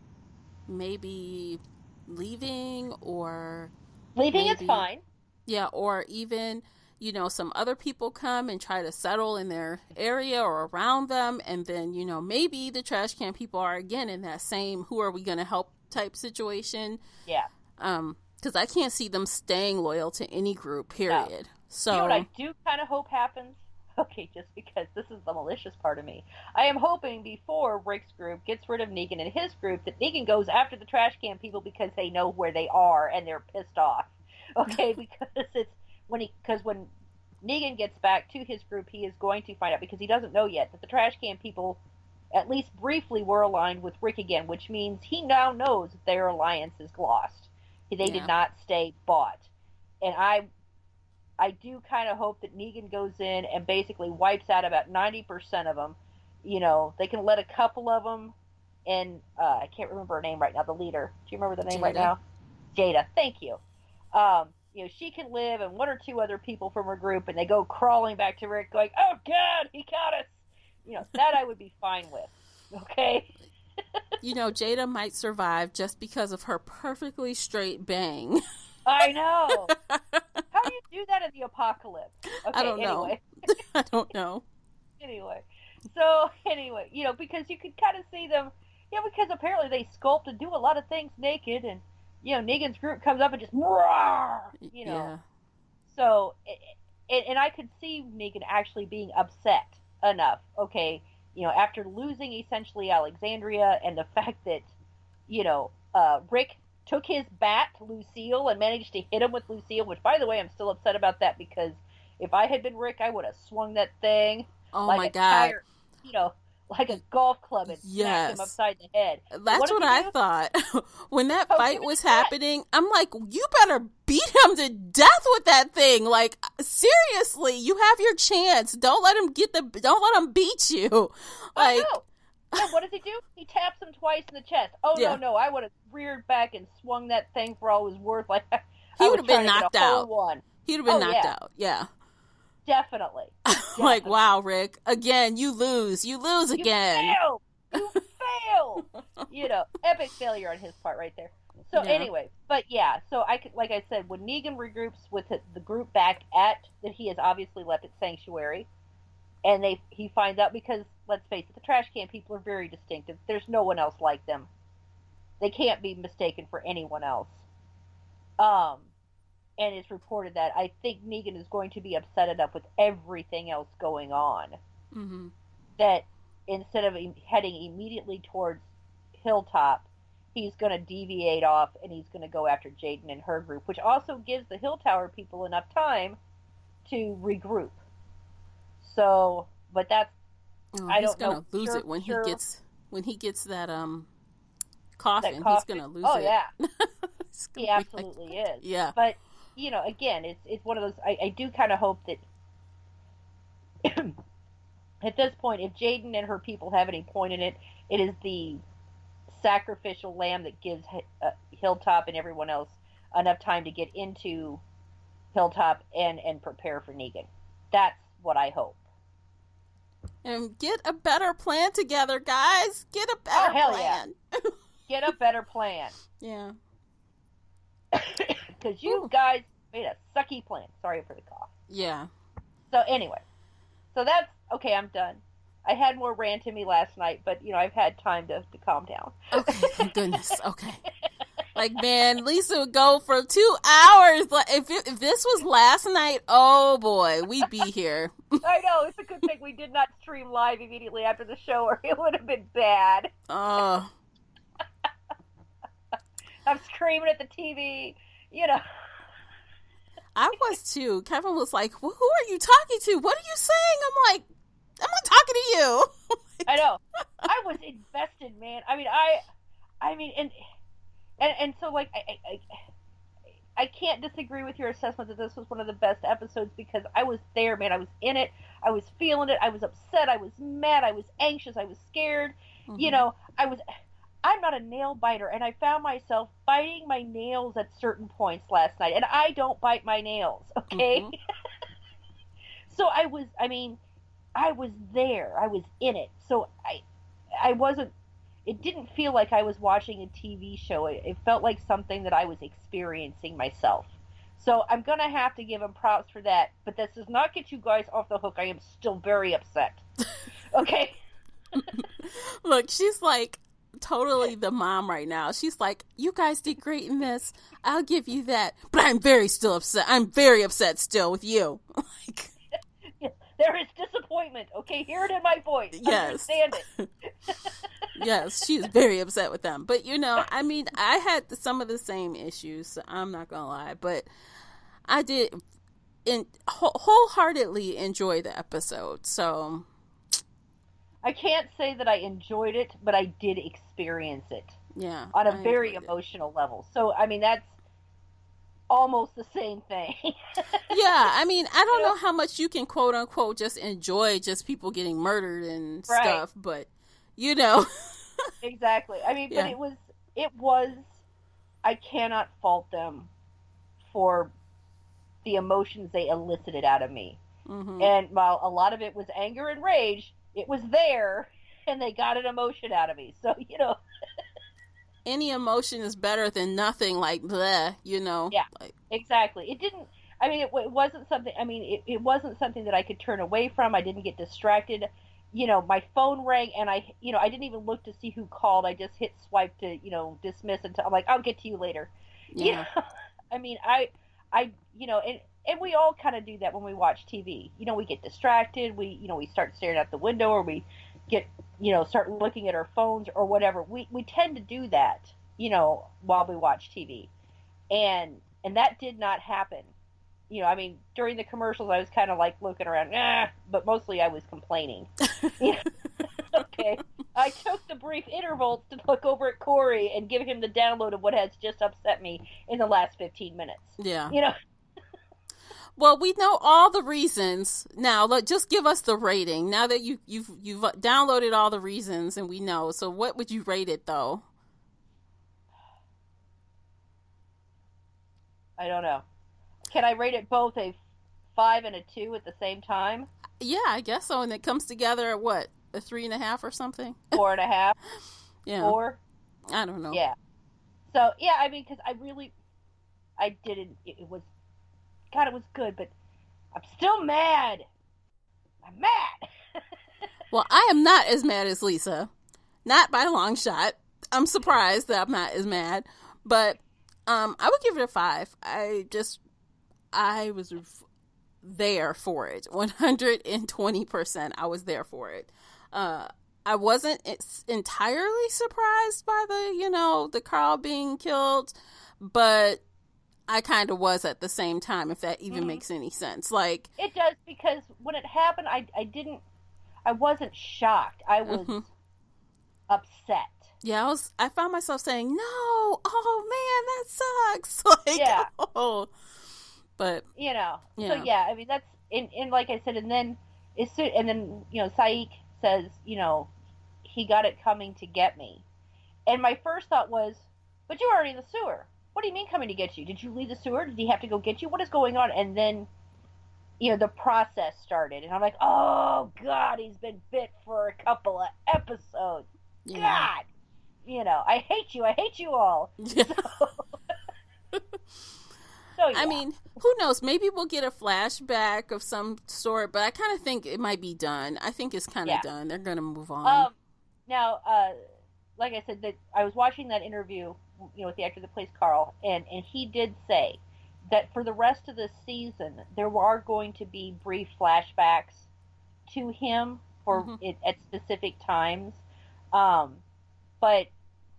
maybe leaving or... Leaving is fine. Yeah, or even... you know, some other people come and try to settle in their area or around them. And then, you know, maybe the trash can people are again in that same who are we going to help type situation. Yeah. Because I can't see them staying loyal to any group, period. No. So, you know what I do kind of hope happens? Okay, just because this is the malicious part of me. I am hoping before Rick's group gets rid of Negan and his group that Negan goes after the trash can people because they know where they are and they're pissed off. Okay, because it's when Negan gets back to his group, he is going to find out, because he doesn't know yet, that the trash can people, at least briefly, were aligned with Rick again, which means he now knows that their alliance is lost. They did not stay bought. And I do kind of hope that Negan goes in and basically wipes out about 90% of them. You know, they can let a couple of them, and I can't remember her name right now, the leader. Do you remember the name Jada. Right now? Jada, thank you. You know, she can live and one or two other people from her group, and they go crawling back to Rick going, oh, God, he got us. You know, that I would be fine with. Okay? You know, Jada might survive just because of her perfectly straight bang. I know. How do you do that in the apocalypse? Okay, I don't know. I don't know. Anyway, you know, because you could kind of see them, you know, because apparently they sculpt and do a lot of things naked, and you know, Negan's group comes up and just, roar, you know. Yeah. So, and I could see Negan actually being upset enough, okay, you know, after losing essentially Alexandria and the fact that, you know, Rick took his bat, Lucille, and managed to hit him with Lucille, which, by the way, I'm still upset about that, because if I had been Rick, I would have swung that thing my God. You know, like a golf club and smacked him upside the head. That's what I thought. When that fight was happening, I'm like, you better beat him to death with that thing. Like, seriously, you have your chance. Don't let him beat you. Like, yeah, what does he do? He taps him twice in the chest. Oh, yeah. No, I would have reared back and swung that thing for all it was worth. Like, he would have been knocked out. He would have been knocked out. Yeah. Definitely. Like, wow, Rick. Again, you lose. You lose again. You fail. You know, epic failure on his part right there. So anyway, but yeah, so I could, like I said, when Negan regroups with the group back that he has obviously left at Sanctuary, and he finds out, because let's face it, the trash can people are very distinctive. There's no one else like them. They can't be mistaken for anyone else. And it's reported that I think Negan is going to be upset enough with everything else going on that instead of heading immediately towards Hilltop, he's going to deviate off and he's going to go after Jaden and her group, which also gives the Hill Tower people enough time to regroup. So, but that's, I don't know. He's going to lose it when he gets that coffin. That coffin. He's going to lose it. Oh, yeah. He absolutely is. Yeah. But, you know, again, it's one of those, I do kind of hope that at this point, if Jaden and her people have any point in it, it is the sacrificial lamb that gives Hilltop and everyone else enough time to get into Hilltop and prepare for Negan. That's what I hope. And get a better plan together, guys. Get a better plan. Yeah. Get a better plan. Yeah. Because you guys made a sucky plan. Sorry for the cough. Yeah. So anyway, so that's, okay, I'm done. I had more rant in me last night, but, you know, I've had time to calm down. Okay, thank goodness. Okay. Like, man, Lisa would go for 2 hours. Like, if this was last night, oh boy, we'd be here. I know, it's a good thing we did not stream live immediately after the show, or it would have been bad. Oh. I'm screaming at the TV, you know. I was too. Kevin was like, well, who are you talking to? What are you saying? I'm like, I'm not talking to you. I know. I was invested, man. I mean, and so, like, I can't disagree with your assessment that this was one of the best episodes, because I was there, man. I was in it. I was feeling it. I was upset. I was mad. I was anxious. I was scared. Mm-hmm. You know, I'm not a nail biter, and I found myself biting my nails at certain points last night, and I don't bite my nails, okay? Mm-hmm. So I was there. I was in it. So I wasn't, it didn't feel like I was watching a TV show. It felt like something that I was experiencing myself. So I'm going to have to give him props for that, but this does not get you guys off the hook. I am still very upset. Okay? Look, she's like totally the mom right now. She's like, you guys did great in this. I'll give you that. But I'm very upset. I'm very upset still with you. Like, there is disappointment. Okay, hear it in my voice. Yes. Understand it. Yes, she's very upset with them. But, you know, I mean, I had some of the same issues. So I'm not going to lie. But I did wholeheartedly enjoy the episode. So I can't say that I enjoyed it, but I did experience it. Yeah. On a very emotional level. So, I mean, that's almost the same thing. Yeah, I mean, I don't know how much you can quote unquote just enjoy just people getting murdered and stuff, but you know. Exactly. I mean, but it was, I cannot fault them for the emotions they elicited out of me. Mm-hmm. And while a lot of it was anger and rage, it was there, and they got an emotion out of me. So, you know. Any emotion is better than nothing, like, bleh, you know? Yeah, like, exactly. It didn't, I mean, it wasn't something, I mean, it wasn't something that I could turn away from. I didn't get distracted. You know, my phone rang, and I didn't even look to see who called. I just hit swipe to, you know, dismiss until, I'm like, I'll get to you later. Yeah. You know? I mean, I you know, and we all kind of do that when we watch TV. You know, we get distracted. We start staring out the window, or we get, you know, start looking at our phones or whatever. We tend to do that, you know, while we watch TV. And that did not happen. You know, I mean, during the commercials, I was kind of like looking around, but mostly I was complaining. Okay. I took the brief intervals to look over at Corey and give him the download of what has just upset me in the last 15 minutes. Yeah. You know? Well, we know all the reasons. Now, look, just give us the rating. Now that you've downloaded all the reasons and we know. So what would you rate it, though? I don't know. Can I rate it both a 5 and a 2 at the same time? Yeah, I guess so. And it comes together at what? A 3.5 or something? 4.5? Yeah. 4? I don't know. Yeah. So, yeah, I mean, because I didn't, it was, God, it was good, but I'm still mad. I'm mad. Well, I am not as mad as Lisa. Not by a long shot. I'm surprised that I'm not as mad. But I would give it a 5. I was there for it. 120%. I was there for it. I wasn't entirely surprised by the Carl being killed, but I kind of was at the same time, if that even makes any sense. Like, it does, because when it happened, I wasn't shocked. I was upset. Yeah, I found myself saying, "No, oh man, that sucks." Like, yeah. Oh. But so yeah, I mean, that's and like I said, and then Saik says, he got it coming to get me, and my first thought was, but you were already in the sewer. What do you mean coming to get you? Did you leave the sewer? Did he have to go get you? What is going on? And then, the process started, and I'm like, oh God, he's been bit for a couple of episodes. Yeah. God, I hate you all. Yeah. So, yeah. I mean, who knows? Maybe we'll get a flashback of some sort, but I kind of think it might be done. I think it's kind of done. They're going to move on. Now, like I said, that I was watching that interview, with the actor that plays Carl, and he did say that for the rest of the season, there are going to be brief flashbacks to him for it at specific times. But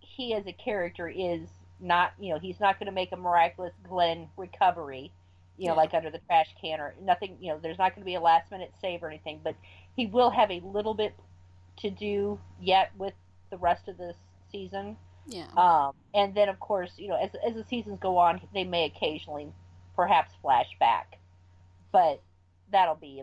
he as a character is not, he's not going to make a miraculous Glenn recovery, like under the trash can or nothing, there's not going to be a last minute save or anything, but he will have a little bit to do yet with the rest of this season. Yeah. And then of course, as the seasons go on, they may occasionally perhaps flash back, but that'll be,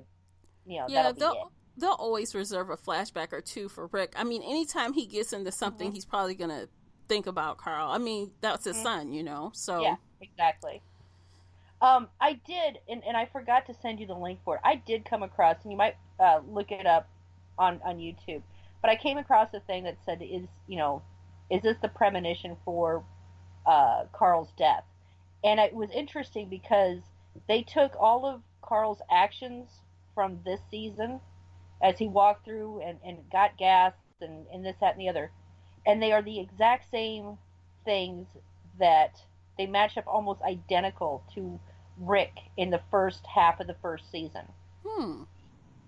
that'll be it. They'll always reserve a flashback or two for Rick. I mean, anytime he gets into something, he's probably going to think about Carl. I mean, that's his son, so. Yeah, exactly. I did, and I forgot to send you the link for it. I did come across, and you might look it up on YouTube, but I came across a thing that said, is this the premonition for Carl's death? And it was interesting because they took all of Carl's actions from this season as he walked through and got gas and this, that, and the other. And they are the exact same things that they match up almost identical to Rick in the first half of the first season.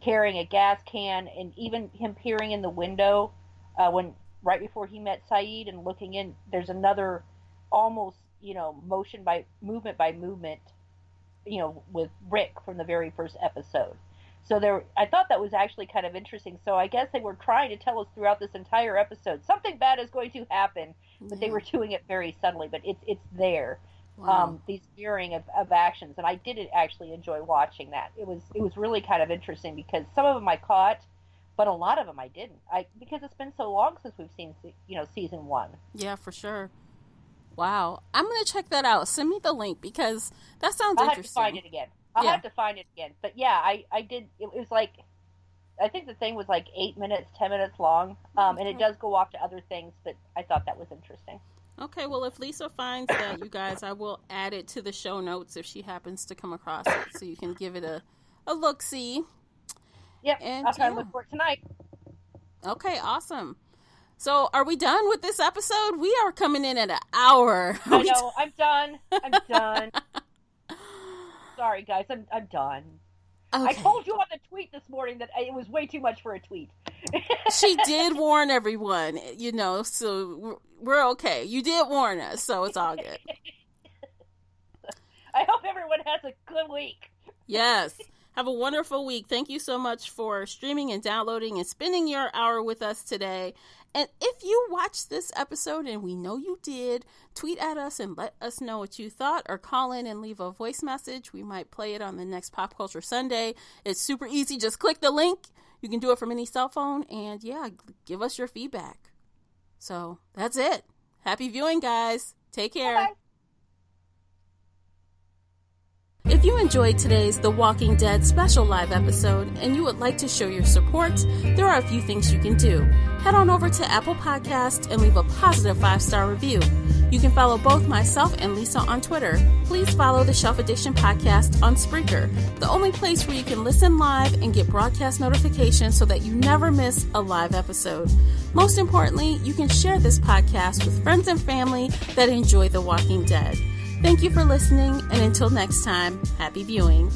Carrying a gas can, and even him peering in the window right before he met Saeed and looking in, there's another almost, movement by movement, with Rick from the very first episode. So I thought that was actually kind of interesting. So I guess they were trying to tell us throughout this entire episode something bad is going to happen, but they were doing it very subtly. But it's there, these mirroring of actions, and I did actually enjoy watching that. It was really kind of interesting because some of them I caught, but a lot of them I didn't. Because it's been so long since we've seen season 1. Yeah, for sure. Wow, I'm gonna check that out. Send me the link because that sounds interesting. I'll have to find it again. I'll have to find it again. But yeah, I did. It was like, I think the thing was like 8 minutes, 10 minutes long. And it does go off to other things, but I thought that was interesting. Okay, well, if Lisa finds that, you guys, I will add it to the show notes if she happens to come across it, so you can give it a look-see. Yep, and I'll try to look for it tonight. Okay, awesome. So, are we done with this episode? We are coming in at an hour. I know, I'm done. I'm done. Sorry, guys, I'm done. Okay. I told you on the tweet this morning that it was way too much for a tweet. She did warn everyone, so we're okay. You did warn us, so it's all good. I hope everyone has a good week. Yes. Have a wonderful week. Thank you so much for streaming and downloading and spending your hour with us today. And if you watched this episode, and we know you did, tweet at us and let us know what you thought, or call in and leave a voice message. We might play it on the next Pop Culture Sunday. It's super easy. Just click the link. You can do it from any cell phone. And yeah, give us your feedback. So that's it. Happy viewing, guys. Take care. Bye-bye. If you enjoyed today's The Walking Dead special live episode and you would like to show your support, there are a few things you can do. Head on over to Apple Podcasts and leave a positive 5-star review. You can follow both myself and Lisa on Twitter. Please follow the Shelf Addiction Podcast on Spreaker, the only place where you can listen live and get broadcast notifications so that you never miss a live episode. Most importantly, you can share this podcast with friends and family that enjoy The Walking Dead. Thank you for listening, and until next time, happy viewing.